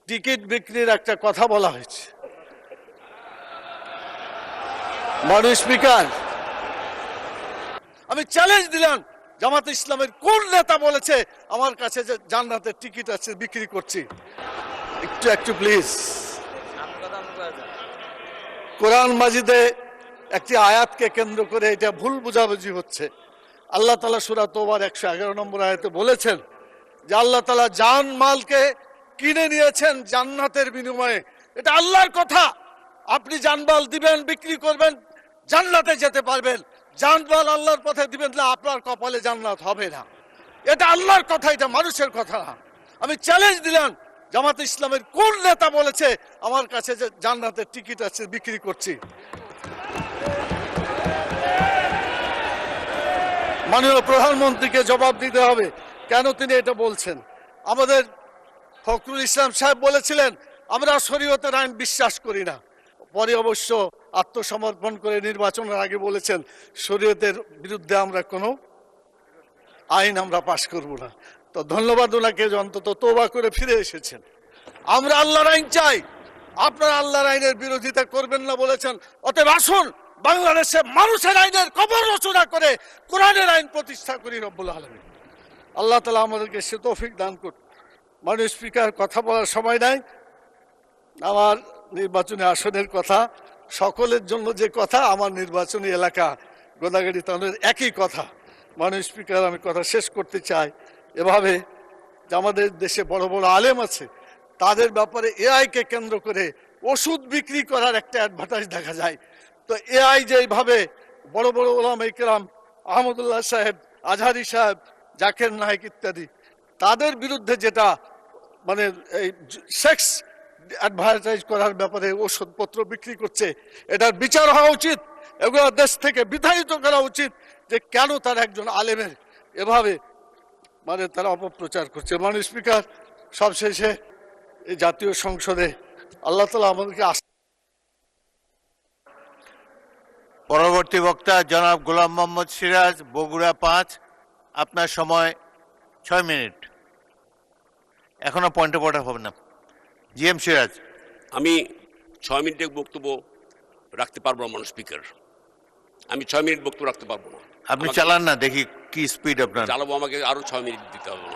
Ticket বিক্রির একটা কথা বলা হয়েছে। মাননীয় স্পিকার, আমি চ্যালেঞ্জ দিলাম, জামাত ইসলামের কোন নেতা বলেছে আমার কাছে যে জান্নাতের টিকিট আছে বিক্রি করছি? একটু প্লিজ। কোরআন মাজিদে একটি আয়াতকে কেন্দ্র করে এটা ভুল বুঝাবুঝি হচ্ছে। আল্লাহ তাআলা সূরা তওবার 111 নম্বর আয়াতে বলেছেন যে আল্লাহ তাআলা জান মালকে কিনে নিয়েছেন জান্নাতের বিনিময়ে। এটা আল্লাহর কথা। আপনি জানমাল দিবেন, বিক্রি করবেন, জান্নাতে যেতে পারবেন। জানমাল আল্লাহর পথে দিবেন না, আপনার কপালে জান্নাত হবে না। এটা আল্লাহর কথা, এটা মানুষের কথা না। আমি চ্যালেঞ্জ দিলাম, জামাত ইসলামের কোন নেতা বলেছে আমার কাছে যে জান্নাতের টিকিট আছে বিক্রি করছি? মাননীয় প্রধানমন্ত্রীকে জবাব দিতে হবে কেন তিনি এটা বলছেন। আমাদের ফখরুল ইসলাম সাহেব বলেছিলেন আমরা শরীয়তের আইন বিশ্বাস করি না, পরে অবশ্য আত্মসমর্পণ করে নির্বাচনের আগে বলেছেন শরীয়তের বিরুদ্ধে আমরা কোনো আইন আমরা পাশ করব না। তো ধন্যবাদ ওনাকে অন্তত তওবা করে ফিরে এসেছেন। আমরা আল্লাহর আইন চাই, আপনারা আল্লাহর আইনের বিরোধিতা করবেন না বলেছেন। অতএব আসুন বাংলাদেশে মানুষের আইনের কবর রচনা করে কোরআনের আইন প্রতিষ্ঠা করি রব্বুল আলামিন। আল্লাহ তাআলা আমাদেরকে সে তৌফিক দান করুন। মাননীয় স্পিকার, কথা বলার সময় নাই। আমার নির্বাচনী আসনের কথা, সকলের জন্য যে কথা, আমার নির্বাচনী এলাকা গোদাগাড়ি থানার একই কথা। মাননীয় স্পিকার, আমি কথা শেষ করতে চাই এভাবে যে আমাদের দেশে বড় বড় আলেম আছে, তাদের ব্যাপারে এআইকে কেন্দ্র করে ওষুধ বিক্রি করার একটা অ্যাডভার্টাইজ দেখা যায়। তো এআই যে এইভাবে বড় বড় ওলামায়ে কেরাম, আহমদুল্লাহ সাহেব, আজহারি সাহেব, জাকের নায়েক ইত্যাদি, তাদের বিরুদ্ধে যেটা মানে এই সেক্স অ্যাডভার্টাইজ করার ব্যাপারে ওষুধপত্র বিক্রি করছে, এটার বিচার হওয়া উচিত। এগুলো দেশ থেকে বিতাড়িত করা উচিত যে কেন তারা একজন আলেমের এভাবে মানে তারা অপপ্রচার করছে। মাননীয় স্পিকার, সবশেষে এই জাতীয় সংসদে আল্লাহ তাআলা আমাদেরকে পরবর্তী বক্তা জনাব গোলাম মোহাম্মদ সিরাজ, বগুড়া 5। আপনার সময় 6 মিনিট। এখনো পয়েন্ট অফ অর্ডার হবে না। জিএম সিরাজ। আমি 6 মিনিটের বক্তব্য রাখতে পারবো না মাননীয় স্পিকার। আমি 6 মিনিট বক্তব্য রাখতে পারবো না। আপনি চালান না, দেখি কি স্পিড আপনার। চালাবো, আমাকে আরো 6 মিনিট দিতে হবে।